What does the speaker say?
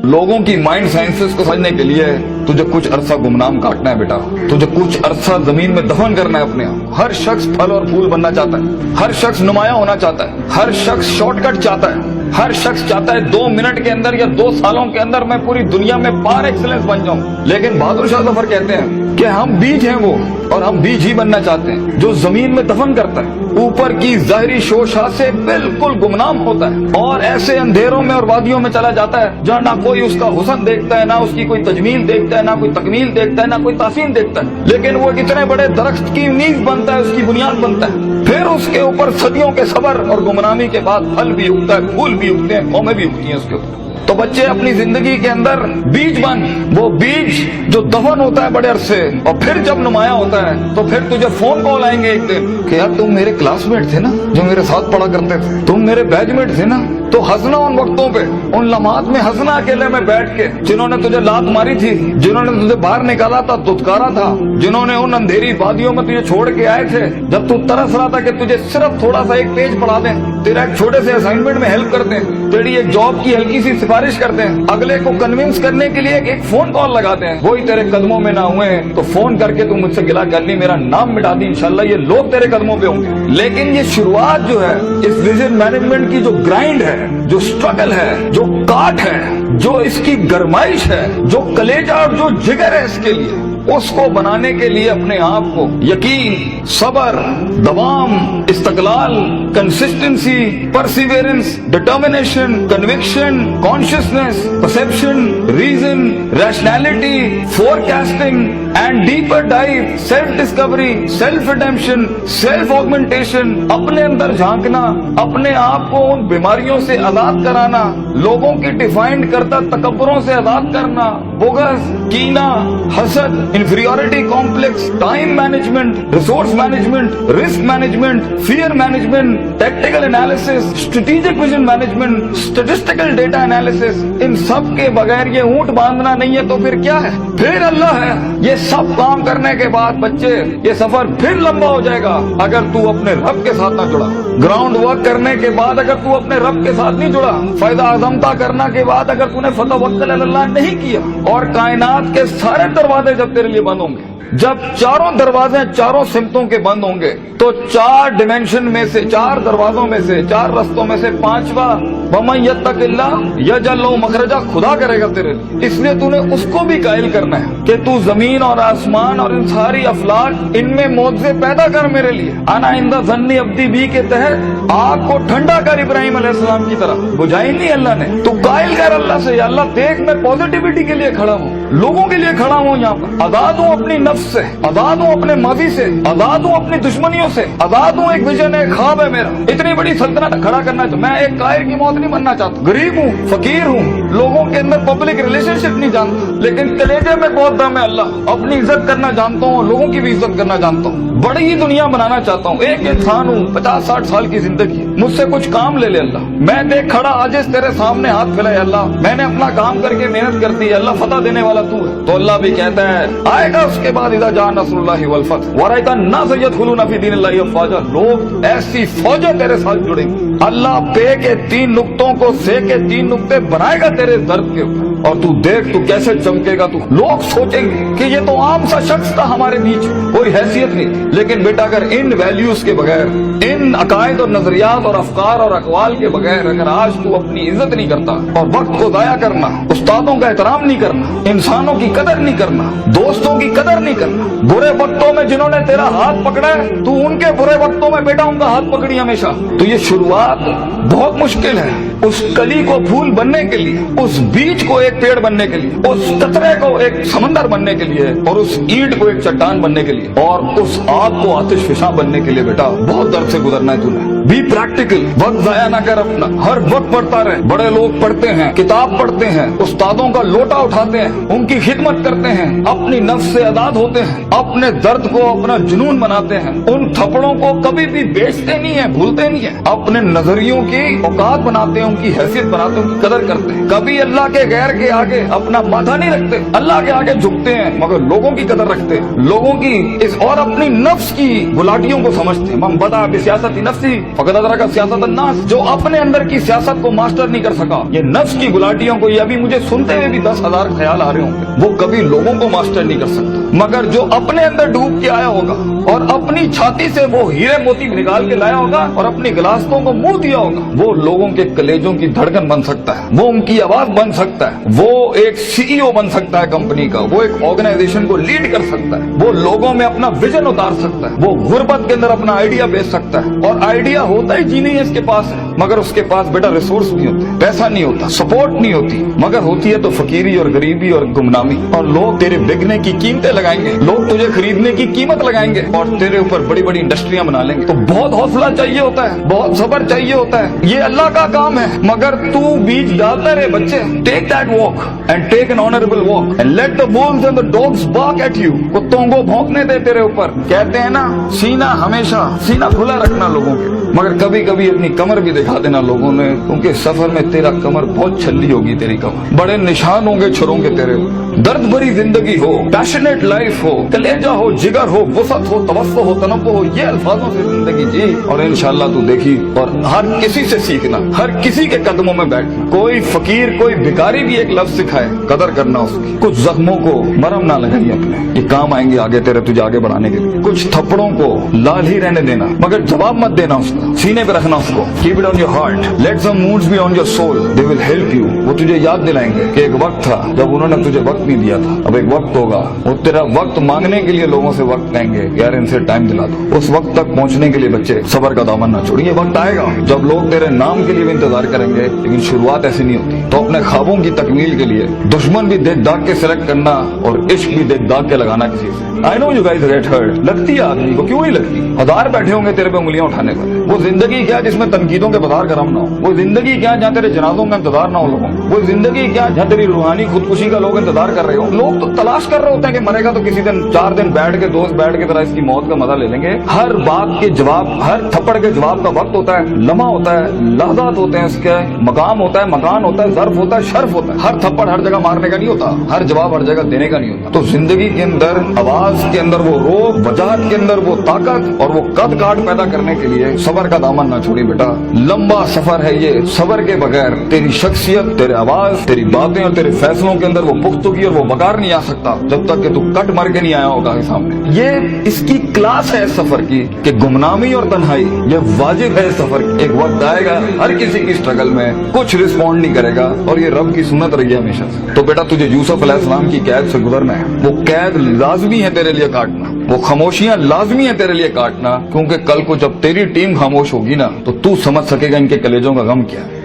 लोगों की mind sciences को समझने के लिए तुझे कुछ अरसा गुमनाम काटना है बेटा, तुझे कुछ अरसा जमीन में दफन करना है अपने आप। हर शख्स फल और फूल बनना चाहता है, हर शख्स नुमाया होना चाहता है, हर शख्स शॉर्टकट चाहता है, हर शख्स चाहता है 2 मिनट के अंदर या 2 सालों के अंदर मैं पूरी दुनिया में पार एक्सीलेंस बन जाऊं। लेकिन बहादुर शाह जफर कहते हैं कि हम बीज हैं वो, और हम बीज ही बनना चाहते हैं जो जमीन में दफन करता है, ऊपर की जाहिरी शोशा से बिल्कुल गुमनाम होता है और ऐसे अंधेरों में और वादियों में चला जाता है जहाँ ना कोई उसका हुस्न देखता है, ना उसकी कोई तजमील देखता है, ना कोई तकमील देखता है, ना कोई तासीन देखता है। लेकिन वो इतने बड़े दरख्त की नींव बनता है, उसकी बुनियाद बनता है, फिर उसके ऊपर सदियों के सबर और गुमनामी के बाद फल भी उगता है, फूल भी उगते हैं, कौमें भी उगती हैं उसके ऊपर। तो बच्चे अपनी जिंदगी के अंदर बीज बन, वो बीज जो दफन होता है बड़े अरसे, और फिर जब नुमाया होता है तो फिर तुझे फोन कॉल आएंगे एक दिन कि यार तुम मेरे क्लासमेट थे ना, जो मेरे साथ पढ़ा करते थे, तुम मेरे बैचमेट थे ना। तो हंसना उन वक्तों पे, उन लम्हात में हंसना अकेले में बैठ के, जिन्होंने तुझे लात मारी थी, जिन्होंने तुझे बाहर निकाला था, दुत्कारा था, जिन्होंने उन अंधेरी वादियों में तुझे छोड़ के आए थे जब तू तरस रहा था कि तुझे सिर्फ थोड़ा सा एक पेज पढ़ा दें, तेरा एक छोटे से असाइनमेंट में हेल्प कर दें, तेरी एक जॉब की हल्की सी सिफारिश कर दें, अगले को कन्विंस करने के लिए एक फोन कॉल लगाते हैं, वही तेरे कदमों में ना हुए तो फोन करके तू मुझसे गिला कर ली, मेरा नाम मिटा दी, इंशाल्लाह ये लोग तेरे कदमों पे होंगे। लेकिन ये शुरुआत जो है इस विजन मैनेजमेंट की, जो ग्राइंड है, जो स्ट्रगल है, जो काट है, जो इसकी गरमाइश है, जो कलेजा और जो जिगर है इसके लिए, उसको बनाने के लिए अपने आप को यकीन, सबर, दवाम, इस्तकलाल, consistency, perseverance, determination, conviction, consciousness, perception, reason, rationality, forecasting and deeper dive, self discovery, self redemption, self augmentation, अपने अंदर झांकना, अपने आप को उन बीमारियों से आजाद कराना, लोगों की डिफाइंड करता तकब्बरों से आजाद करना, बोगस, कीना, हसद, inferiority complex, time management, resource management, risk management, fear management, tactical analysis, strategic vision management, statistical data analysis, इन सब के बगैर ये ऊंट बांधना नहीं है तो फिर क्या है? फिर अल्लाह है। ये सब काम करने के बाद बच्चे ये सफर फिर लंबा हो जाएगा अगर तू अपने रब के साथ ना जुड़ा। ग्राउंड वर्क करने के बाद अगर तू अपने रब के साथ नहीं जुड़ा, फायदा आजमता करना के बाद अगर तूने फतवक्कुल अल्लाह नहीं किया, और कायनात के सारे दरवाजे जब तेरे लिए बंद होंगे, जब चारों दरवाजे चारों सिमतों के बंद होंगे, तो 4 डिमेंशन में से, 4 दरवाजों में से, 4 रस्तों में से 5वां वमन यत्तकिल्लाह यजअल लहु मखरजा खुदा करेगा तेरे लिए। इसलिए तूने उसको भी कायल करना है कि तू जमीन और आसमान और इन सारी अफलाक, इनमें मौजे पैदा कर मेरे लिए। आना इंदा ज़न्नी अब्दी बी के तहत आग को ठंडा कर इब्राहिम अलैहिस्सलाम की तरह, बुझाई नहीं अल्लाह ने। तू कायल कर अल्लाह से, या अल्लाह देख मैं पॉजिटिविटी के लिए खड़ा हूँ, लोगों के लिए खड़ा हूँ, यहाँ पर आजाद हूँ अपनी नफ्स से, आजाद हूँ अपने माजी से, आजाद हूँ अपनी दुश्मनियों से, आजाद हूँ। एक विजन है, ख्वाब है मेरा, इतनी बड़ी सल्तनत खड़ा करना है। तो मैं एक कायर की मौत नहीं बनना चाहता, गरीब हूँ, फकीर हूँ, लोगों के अंदर पब्लिक रिलेशनशिप नहीं जानता, लेकिन कलेजे में बहुत दम है अल्लाह, अपनी इज्जत करना जानता हूँ, लोगों की भी इज्जत करना जानता हूँ, बड़ी ही दुनिया बनाना चाहता हूँ। एक इंसान हूँ, 50-60 साल की जिंदगी, मुझसे कुछ काम ले ले अल्लाह, मैं देख खड़ा आजिज़ तेरे सामने हाथ फैलाए अल्लाह, मैंने अपना काम करके मेहनत कर दी अल्लाह, फतह देने वाला तू है। तो अल्लाह भी कहता है आएगा उसके बाद इज़ा जा नस्रुल्लाहि वल फतह व रअयता अन्नास यदखुलूना फी दीनिल्लाहि अफ़वाजा, लोग ऐसी फौजें तेरे साथ जुड़ेंगी। अल्लाह पे के 3 नुक्तों को से के 3 नुक्ते बनाएगा तेरे दर्द के ऊपर, और तू देख तू कैसे चमकेगा। तू लोग सोचेंगे कि ये तो आम सा शख्स था हमारे बीच, कोई हैसियत नहीं, लेकिन बेटा अगर इन वैल्यूज के बगैर, इन अकायद और नजरियात और अफकार और अकवाल के बगैर अगर आज तू अपनी इज्जत नहीं करता, और वक्त को जाया करना, उस्तादों का एहतराम नहीं करना, इंसानों की कदर नहीं करना, दोस्तों की कदर नहीं करना, बुरे वक्तों में जिन्होंने तेरा हाथ पकड़ा है तू उनके बुरे वक्तों में बेटा उनका हाथ पकड़ी हमेशा। तो ये शुरुआत बहुत मुश्किल है, उस कली को फूल बनने के लिए, उस बीज को एक पेड़ बनने के लिए, उस कतरे को एक समंदर बनने के लिए, और उस ईंट को एक चट्टान बनने के लिए, और उस आग को आतिश फिशा बनने के लिए बेटा बहुत दर्द से गुजरना है तूने। बी प्रैक्टिकल, वक्त जाया ना कर अपना, हर वक्त पढ़ता रहे। बड़े लोग पढ़ते हैं, किताब पढ़ते हैं, उस्तादों का लोटा उठाते हैं, उनकी खिदमत करते हैं, अपनी नफ्स से आजाद होते हैं, अपने दर्द को अपना जुनून बनाते हैं, उन थप्पड़ों को कभी भी बेचते नहीं है, भूलते नहीं है, अपने नजरियों की औकात बनाते हैं, उनकी हैसियत बनाते हैं, उनकी कदर करते हैं, कभी अल्लाह के गैर के आगे अपना माथा नहीं रखते, अल्लाह के आगे झुकते हैं मगर लोगों की कदर रखते हैं, लोगों की इस और अपनी नफ्स की गुलाटियों को समझते हैं। मन बदा बिसियासत नफ्सी फक़द अदरका सियासत अन्नास, जो अपने अंदर की सियासत को मास्टर नहीं कर सका, ये नफ्स की गुलाटियों को, ये अभी मुझे सुनते हुए भी 10,000 ख्याल आ रहे होंगे, वो कभी लोगों को मास्टर नहीं कर सकता। मगर जो अपने अंदर डूब के आया होगा और अपनी छाती से वो हीरे मोती निकाल के लाया होगा और अपनी गिलासों को मुंह दिया होगा, वो लोगों के कलेजों की धड़कन बन सकता है, वो उनकी आवाज बन सकता है, वो एक सीईओ बन सकता है कंपनी का, वो एक ऑर्गेनाइजेशन को लीड कर सकता है, वो लोगों में अपना विजन उतार सकता है, वो गुर्बत के अंदर अपना आइडिया बेच सकता है। और आइडिया होता ही जी नहीं है इसके पास है, मगर उसके पास बेटा रिसोर्स नहीं होते, पैसा नहीं होता, सपोर्ट नहीं होती, मगर होती है तो फकीरी और गरीबी और गुमनामी। और लोग तेरे बिकने की कीमतें लगाएंगे, लोग तुझे खरीदने की कीमत लगाएंगे और तेरे ऊपर बड़ी बड़ी इंडस्ट्रियां बना लेंगे। तो बहुत हौसला चाहिए होता है, बहुत सब्र चाहिए होता है, ये अल्लाह का काम है। मगर तू बीज डालता रहे बच्चे, take that walk and take an honourable walk and let the wolves and the dogs bark at you. कुत्तों को भौंकने दे तेरे ऊपर। कहते हैं ना, सीना हमेशा सीना खुला रखना लोगों के, मगर कभी कभी अपनी कमर भी दिखा देना लोगों ने, क्योंकि सफर में तेरा कमर बहुत छल्ली होगी, तेरी कमर बड़े निशान होंगे छुरों के तेरे। दर्द भरी जिंदगी हो, पैशनेट लाइफ हो, कलेजा हो, जिगर हो, वसत हो, तवस्सो हो, तनव्वु हो, ये अल्फाजों से जिंदगी जी और इंशाअल्लाह तू देखी। और हर किसी से सीखना, हर किसी के कदमों में बैठना। कोई फकीर कोई भिखारी भी एक लफ्ज सिखाए, कदर करना उसकी। कुछ जख्मों को मरहम ना लगाइए अपने, ये काम आएंगे आगे तेरे, तुझे आगे बढ़ाने के लिए। कुछ थप्पड़ों को लाल ही रहने देना, मगर जवाब मत देना उसका, सीने पे रखना उसको। Keep it on your heart, let some moods be on your soul, they will help you. वो तुझे याद दिलाएंगे कि एक वक्त था जब उन्होंने तुझे वक्त नहीं दिया था, अब एक वक्त होगा, वो तेरा वक्त मांगने के लिए लोगों से वक्त कहेंगे, यार इनसे टाइम दिला दो। उस वक्त तक पहुंचने के लिए बच्चे सबर का दामन ना छोड़िए। वक्त आएगा जब लोग तेरे नाम के लिए भी इंतजार करेंगे, लेकिन शुरुआत ऐसी नहीं होती। तो अपने ख्वाबों की तकमील के लिए दुश्मन भी देख दाग के सिलेक्ट करना और इश्क भी देख दाग के लगाना किसी से। I know you guys get hurt, लगती है आदमी को, क्यों नहीं लगती? हजार बैठे होंगे तेरे पे उंगलियां उठाने पर। वो जिंदगी क्या जिसमें तनकीदों के बाजार गरम ना हो? वो जिंदगी क्या जहाँ तेरे जनाजों का इंतजार ना हो लोगों? वो जिंदगी क्या जहाँ तेरी रूहानी खुदकुशी का लोग इंतजार कर रहे हो? लोग तो तलाश कर रहे होते हैं कि मरेगा तो किसी दिन 4 दिन बैठ के दोस्त बैठ के तरह इसकी मौत का मजा ले लेंगे। हर बात के जवाब, हर थप्पड़ के जवाब का वक्त होता है, लम्हा होता है, लहजात होते हैं, उसके मकाम होता है, मकान होता है, ज़र्फ होता है, शर्फ होता है। हर थप्पड़ हर जगह मारने का नहीं होता, हर जवाब हर जगह देने का नहीं होता। तो जिंदगी के अंदर आवाज के अंदर वो रोब, वजाहत के अंदर वो ताकत और वो कद काट पैदा करने के लिए सबर का दामन ना छोड़ी बेटा। लंबा सफर है ये, सबर के बगैर तेरी शख्सियत, तेरे आवाज, तेरी बातें और तेरे फैसलों के अंदर वो पुख्तगी और वो वकार नहीं आ सकता जब तक कि तू कट मर के नहीं आया होगा सामने। ये इसकी क्लास है सफर की कि गुमनामी और तन्हाई ये वाजिब है सफर की। एक वक्त आएगा हर किसी की स्ट्रगल में कुछ रिस्पॉन्ड नहीं करेगा और ये रब की सुन्नत रही है हमेशा से। तो बेटा तुझे यूसुफ अलैहिस्सलाम की कैद से गुजरना है, वो कैद लाजमी है तेरे लिए काटना, वो खामोशियां लाजमी है तेरे लिए काटना, क्योंकि कल को जब तेरी टीम खामोश होगी ना तो तू समझ सकेगा इनके कलेजों का गम क्या है।